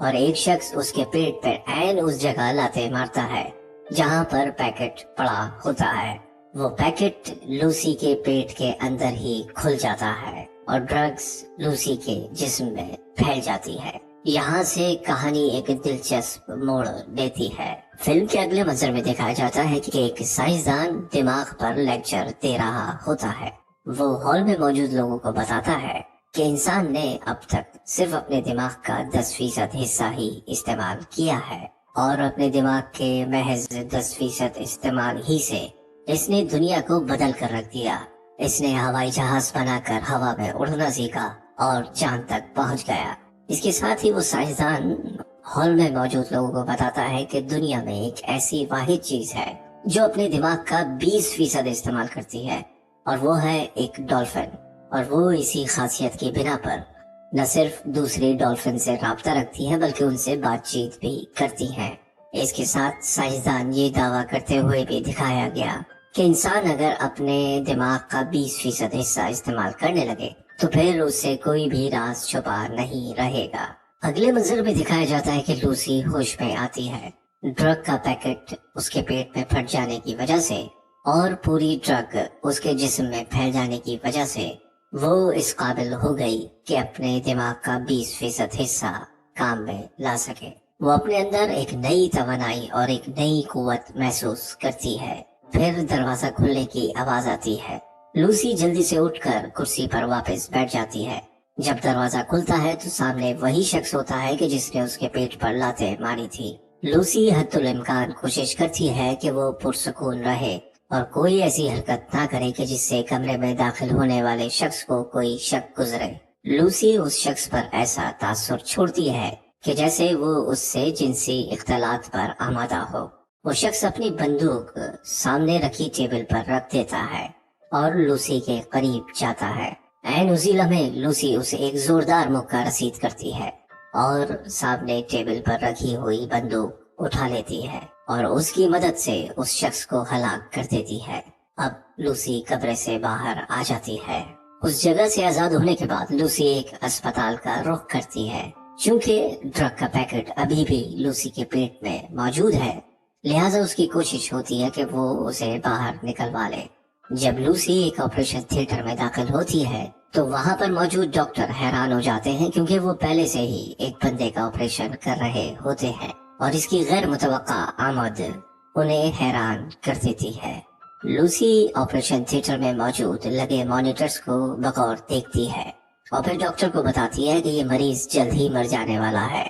اور ایک شخص اس کے پیٹ پر عین اس جگہ لاتے مارتا ہے جہاں پر پیکٹ پڑا ہوتا ہے۔ وہ پیکٹ لوسی کے پیٹ کے اندر ہی کھل جاتا ہے اور ڈرگز لوسی کے جسم میں پھیل جاتی ہے۔ یہاں سے کہانی ایک دلچسپ موڑ لیتی ہے۔ فلم کے اگلے منظر میں دکھایا جاتا ہے کہ ایک سائنسدان دماغ پر لیکچر دے رہا ہوتا ہے۔ وہ ہال میں موجود لوگوں کو بتاتا ہے کہ انسان نے اب تک صرف اپنے دماغ کا 10% حصہ ہی استعمال کیا ہے، اور اپنے دماغ کے محض 10% استعمال ہی سے اس نے دنیا کو بدل کر رکھ دیا۔ اس نے ہوائی جہاز بنا کر ہوا میں اڑنا سیکھا اور چاند تک پہنچ گیا۔ اس کے ساتھ ہی وہ سائنسدان ہال میں موجود لوگوں کو بتاتا ہے کہ دنیا میں ایک ایسی واحد چیز ہے جو اپنے دماغ کا 20% استعمال کرتی ہے، اور وہ ہے ایک ڈولفن، اور وہ اسی خاصیت کی بنا پر نہ صرف دوسرے ڈولفن سے رابطہ رکھتی ہے بلکہ ان سے بات چیت بھی کرتی ہیں۔ اس کے ساتھ سائنسدان یہ دعویٰ کرتے ہوئے بھی دکھایا گیا کہ انسان اگر اپنے دماغ کا 20% حصہ استعمال کرنے لگے تو پھر اس سے کوئی بھی راز چھپا نہیں رہے گا۔ اگلے منظر میں دکھایا جاتا ہے کہ لوسی ہوش میں آتی ہے۔ ڈرگ کا پیکٹ اس کے پیٹ میں پھٹ جانے کی وجہ سے اور پوری ڈرگ اس کے جسم میں پھیل جانے کی وجہ سے وہ اس قابل ہو گئی کہ اپنے دماغ کا 20% حصہ کام میں لا سکے۔ وہ اپنے اندر ایک نئی توانائی اور ایک نئی قوت محسوس کرتی ہے۔ پھر دروازہ کھلنے کی آواز آتی ہے۔ لوسی جلدی سے اٹھ کر کرسی پر واپس بیٹھ جاتی ہے۔ جب دروازہ کھلتا ہے تو سامنے وہی شخص ہوتا ہے کہ جس نے اس کے پیٹ پر لاتیں ماری تھی۔ لوسی حتی الامکان کوشش کرتی ہے کہ وہ پرسکون رہے اور کوئی ایسی حرکت نہ کرے کہ جس سے کمرے میں داخل ہونے والے شخص کو کوئی شک گزرے۔ لوسی اس شخص پر ایسا تاثر چھوڑتی ہے کہ جیسے وہ اس سے جنسی اختلاط پر آمادہ ہو۔ وہ شخص اپنی بندوق سامنے رکھی ٹیبل پر رکھ دیتا ہے اور لوسی کے قریب جاتا ہے۔ عین اسی لمحے لوسی اسے ایک زوردار مکہ رسید کرتی ہے اور سامنے ٹیبل پر رکھی ہوئی بندوق اٹھا لیتی ہے اور اس کی مدد سے اس شخص کو ہلاک کر دیتی ہے۔ اب لوسی کمرے سے باہر آ جاتی ہے۔ اس جگہ سے آزاد ہونے کے بعد لوسی ایک اسپتال کا رخ کرتی ہے۔ چونکہ ڈرگ کا پیکٹ ابھی بھی لوسی کے پیٹ میں موجود ہے، لہٰذا اس کی کوشش ہوتی ہے کہ وہ اسے باہر نکلوا لے۔ جب لوسی ایک آپریشن تھیٹر میں داخل ہوتی ہے تو وہاں پر موجود ڈاکٹر حیران ہو جاتے ہیں کیونکہ وہ پہلے سے ہی ایک بندے کا آپریشن کر رہے ہوتے ہیں، اور اس کی غیر متوقع آمد انہیں حیران کر دیتی ہے۔ لوسی آپریشن تھیٹر میں موجود لگے مانیٹرز کو بغور دیکھتی ہے اور پھر ڈاکٹر کو بتاتی ہے کہ یہ مریض جلد ہی مر جانے والا ہے۔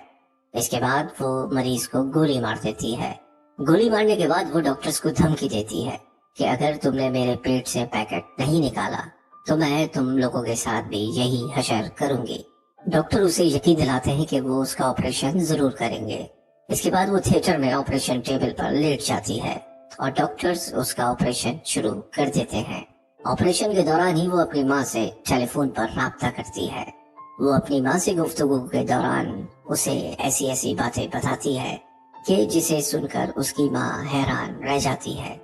اس کے بعد وہ مریض کو گولی مار دیتی ہے۔ گولی مارنے کے بعد وہ ڈاکٹرز کو دھمکی دیتی ہے کہ اگر تم نے میرے پیٹ سے پیکٹ نہیں نکالا تو میں تم لوگوں کے ساتھ بھی یہی حشر کروں گی۔ ڈاکٹر اسے یقین دلاتے ہیں کہ وہ اس کا آپریشن ضرور کریں گے۔ اس کے بعد وہ تھیٹر میں آپریشن ٹیبل پر لیٹ جاتی ہے اور ڈاکٹرز اس کا آپریشن شروع کر دیتے ہیں۔ آپریشن کے دوران ہی وہ اپنی ماں سے ٹیلی فون پر رابطہ کرتی ہے۔ وہ اپنی ماں سے گفتگو کے دوران اسے ایسی ایسی باتیں بتاتی ہے کہ جسے سن کر اس کی ماں حیران رہ جاتی ہے،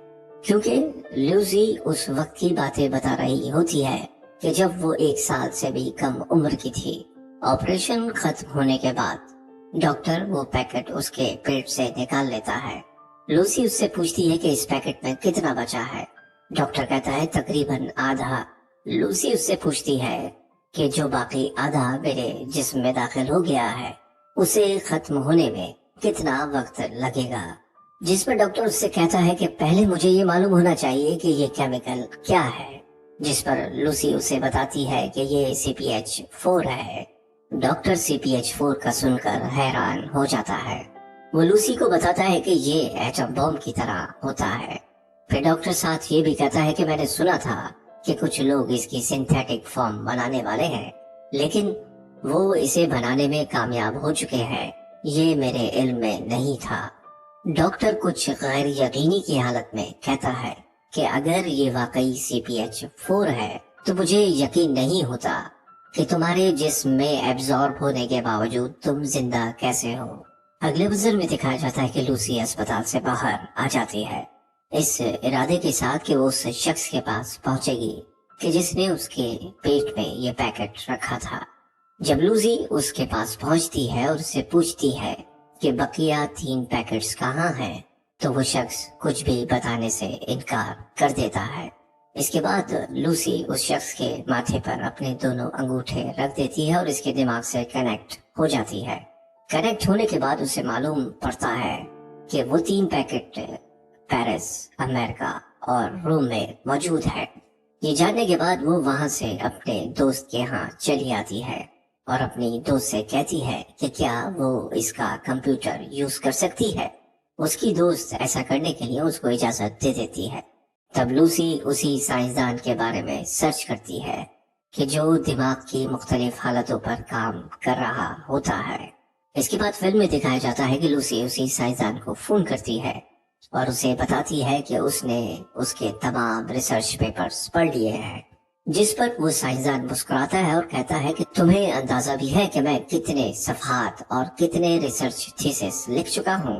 کیونکہ لوسی اس وقت کی باتیں بتا رہی ہوتی ہے کہ جب وہ 1 سال سے بھی کم عمر کی تھی۔ آپریشن ختم ہونے کے بعد ڈاکٹر وہ پیکٹ اس کے پیٹ سے نکال لیتا ہے۔ لوسی اس سے پوچھتی ہے کہ اس پیکٹ میں کتنا بچا ہے۔ ڈاکٹر کہتا ہے تقریباً آدھا۔ لوسی اس سے پوچھتی ہے کہ جو باقی آدھا میرے جسم میں داخل ہو گیا ہے اسے ختم ہونے میں کتنا وقت لگے گا، جس پر ڈاکٹر اس سے کہتا ہے کہ پہلے مجھے یہ معلوم ہونا چاہیے کہ یہ کیمیکل کیا ہے، جس پر لوسی اسے بتاتی ہے کہ یہ CPH4 ہے۔ ڈاکٹر CPH4 کا سن کر حیران ہو جاتا ہے۔ وہ لوسی کو بتاتا ہے کہ یہ ایٹم بم کی طرح ہوتا ہے۔ پھر ڈاکٹر ساتھ یہ بھی کہتا ہے کہ میں نے سنا تھا کہ کچھ لوگ اس کی سنتھیٹک فارم بنانے والے ہیں، لیکن وہ اسے بنانے میں کامیاب ہو چکے ہیں، یہ میرے علم میں نہیں تھا۔ ڈاکٹر کچھ غیر یقینی کی حالت میں کہتا ہے کہ اگر یہ واقعی CPH4 ہے تو مجھے یقین نہیں ہوتا کہ تمہارے جسم میں ایبزارب ہونے کے باوجود تم زندہ کیسے ہو۔ اگلے منظر میں دکھایا جاتا ہے کہ لوسی اسپتال سے باہر آ جاتی ہے، اس ارادے کے ساتھ کہ وہ اس شخص کے پاس پہنچے گی کہ جس نے اس کے پیٹ میں یہ پیکٹ رکھا تھا۔ جب لوسی اس کے پاس پہنچتی ہے اور اسے پوچھتی ہے کہ بقیہ 3 پیکٹس کہاں ہیں، تو وہ شخص کچھ بھی بتانے سے انکار کر دیتا ہے۔ اس کے بعد لوسی اس شخص کے ماتھے پر اپنے دونوں انگوٹھے رکھ دیتی ہے اور اس کے دماغ سے کنیکٹ ہو جاتی ہے۔ کنیکٹ ہونے کے بعد اسے معلوم پڑتا ہے کہ وہ 3 پیکٹ پیرس، امریکہ اور روم میں موجود ہے۔ یہ جاننے کے بعد وہ وہاں سے اپنے دوست کے ہاں چلی آتی ہے اور اپنی دوست سے کہتی ہے کہ کیا وہ اس کا کمپیوٹر یوز کر سکتی ہے۔ اس کی دوست ایسا کرنے کے لیے اس کو اجازت دے دیتی ہے۔ تب لوسی اسی سائنسدان کے بارے میں سرچ کرتی ہے کہ جو دماغ کی مختلف حالتوں پر کام کر رہا ہوتا ہے۔ اس کے بعد فلم میں دکھایا جاتا ہے کہ لوسی اسی سائنسدان کو فون کرتی ہے اور اسے بتاتی ہے کہ اس نے اس کے تمام ریسرچ پیپرز پڑھ لیے ہیں، جس پر وہ سائنسدان مسکراتا ہے اور کہتا ہے کہ تمہیں اندازہ بھی ہے کہ میں کتنے صفحات اور کتنے ریسرچ تھیسس لکھ چکا ہوں،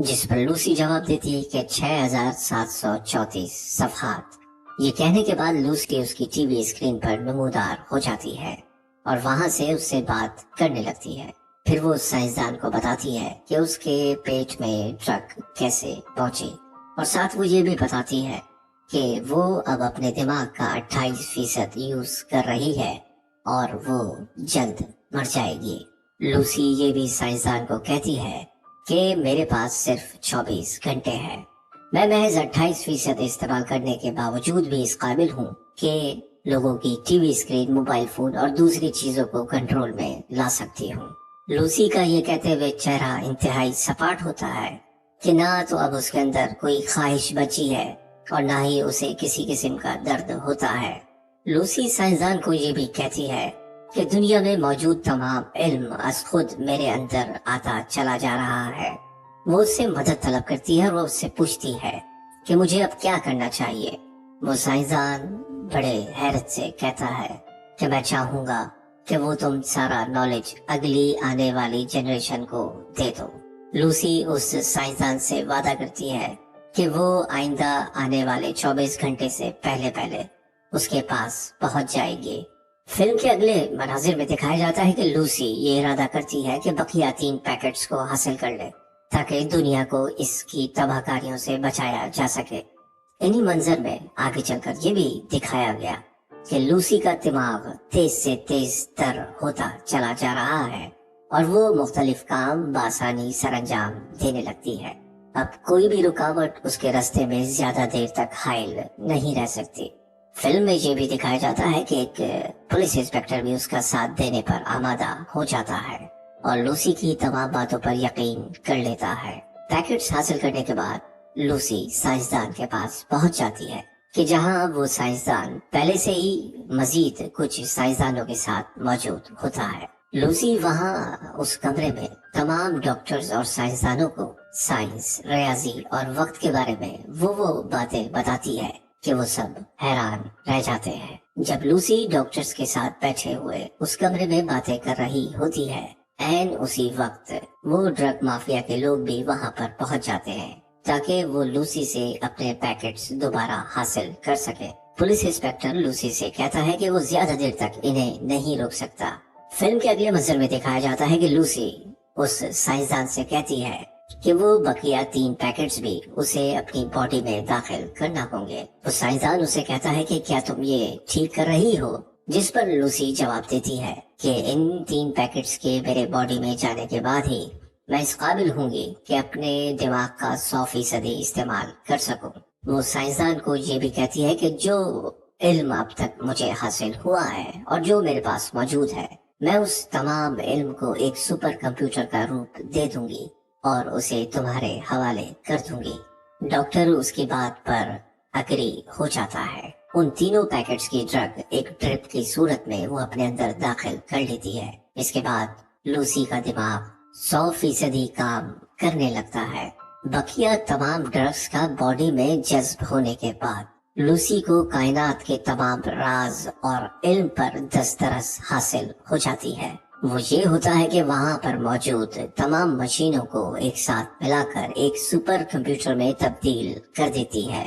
جس پر لوسی جواب دیتی ہے کہ 6734 صفحات۔ یہ کہنے کے بعد لوسی اس کی ٹی وی اسکرین پر نمودار ہو جاتی ہے اور وہاں سے اس سے بات کرنے لگتی ہے۔ پھر وہ سائنسدان کو بتاتی ہے کہ اس کے پیٹ میں ڈرگ کیسے پہنچی، اور ساتھ وہ یہ بھی بتاتی ہے کہ وہ اب اپنے دماغ کا 28% یوز کر رہی ہے اور وہ جلد مر جائے گی۔ لوسی یہ بھی سائنسدان کو کہتی ہے کہ میرے پاس صرف 24 گھنٹے ہیں، میں محض 28% استعمال کرنے کے باوجود بھی اس قابل ہوں کہ لوگوں کی T V screen, mobile phone اور دوسری چیزوں کو کنٹرول میں لا سکتی ہوں۔ لوسی کا یہ کہتے ہوئے چہرہ انتہائی سپاٹ ہوتا ہے کہ نہ تو اب اس کے اندر کوئی خواہش بچی ہے اور نہ ہی اسے کسی قسم کا درد ہوتا ہے۔ لوسی سائنسدان کو یہ بھی کہتی ہے کہ دنیا میں موجود تمام علم از خود میرے اندر آتا چلا جا رہا ہے۔ وہ اس سے مدد طلب کرتی ہے اور وہ اس سے پوچھتی ہے کہ مجھے اب کیا کرنا چاہیے۔ وہ سائنسدان بڑے حیرت سے کہتا ہے کہ میں چاہوں گا کہ وہ تم سارا نالج اگلی آنے والی جنریشن کو دے دو۔ لوسی اس سائنسدان سے وعدہ کرتی ہے کہ وہ آئندہ آنے والے 24 گھنٹے سے پہلے اس کے پاس پہنچ جائے گی۔ فلم کے اگلے مناظر میں دکھایا جاتا ہے کہ لوسی یہ ارادہ کرتی ہے کہ بقیہ 3 پیکٹس کو حاصل کر لے تاکہ دنیا کو اس کی تباہ کاریوں سے بچایا جا سکے۔ انہی منظر میں آگے چل کر یہ بھی دکھایا گیا کہ لوسی کا دماغ تیز سے تیز تر ہوتا چلا جا رہا ہے اور وہ مختلف کام بآسانی سر انجام دینے لگتی ہے۔ اب کوئی بھی رکاوٹ اس کے راستے میں زیادہ دیر تک حائل نہیں رہ سکتی۔ فلم میں یہ بھی دکھایا جاتا ہے کہ ایک پولیس انسپکٹر بھی اس کا ساتھ دینے پر آمادہ ہو جاتا ہے اور لوسی کی تمام باتوں پر یقین کر لیتا ہے۔ پیکٹس حاصل کرنے کے بعد لوسی سائنسدان کے پاس پہنچ جاتی ہے کہ جہاں وہ سائنسدان پہلے سے ہی مزید کچھ سائنسدانوں کے ساتھ موجود ہوتا ہے۔ لوسی وہاں اس کمرے میں تمام ڈاکٹرز اور سائنسدانوں کو سائنس، ریاضی اور وقت کے بارے میں وہ باتیں بتاتی ہے کہ وہ سب حیران رہ جاتے ہیں۔ جب لوسی ڈاکٹرز کے ساتھ بیٹھے ہوئے اس کمرے میں باتیں کر رہی ہوتی ہے، عین اسی وقت وہ ڈرگ مافیا کے لوگ بھی وہاں پر پہنچ جاتے ہیں تاکہ وہ لوسی سے اپنے پیکٹس دوبارہ حاصل کر سکے۔ پولیس انسپکٹر لوسی سے کہتا ہے کہ وہ زیادہ دیر تک انہیں نہیں روک سکتا۔ فلم کے اگلے منظر میں دکھایا جاتا ہے کہ لوسی اس سائنسدان سے کہتی ہے کہ وہ بقیہ 3 پیکٹس بھی اسے اپنی باڈی میں داخل کرنا ہوں گے۔ وہ سائنسدان اسے کہتا ہے کہ کیا تم یہ ٹھیک کر رہی ہو، جس پر لوسی جواب دیتی ہے کہ ان 3 پیکٹس کے میرے باڈی میں جانے کے بعد ہی میں اس قابل ہوں گی کہ اپنے دماغ کا 100% استعمال کر سکوں۔ وہ سائنسدان کو یہ بھی کہتی ہے کہ جو علم اب تک مجھے حاصل ہوا ہے اور جو میرے پاس موجود ہے، میں اس تمام علم کو ایک سپر کمپیوٹر کا روپ دے دوں گی اور اسے تمہارے حوالے کر دوں گی۔ ڈاکٹر اس کی بات پر اگری ہو جاتا ہے۔ ان تینوں پیکٹس کی ڈرگ ایک ڈرپ کی صورت میں وہ اپنے اندر داخل کر لیتی ہے۔ اس کے بعد لوسی کا دماغ 100% کام کرنے لگتا ہے۔ بقیہ تمام ڈرگز کا باڈی میں جذب ہونے کے بعد لوسی کو کائنات کے تمام راز اور علم پر دسترس حاصل ہو جاتی ہے۔ وہ یہ ہوتا ہے کہ وہاں پر موجود تمام مشینوں کو ایک ساتھ ملا کر ایک سپر کمپیوٹر میں تبدیل کر دیتی ہے۔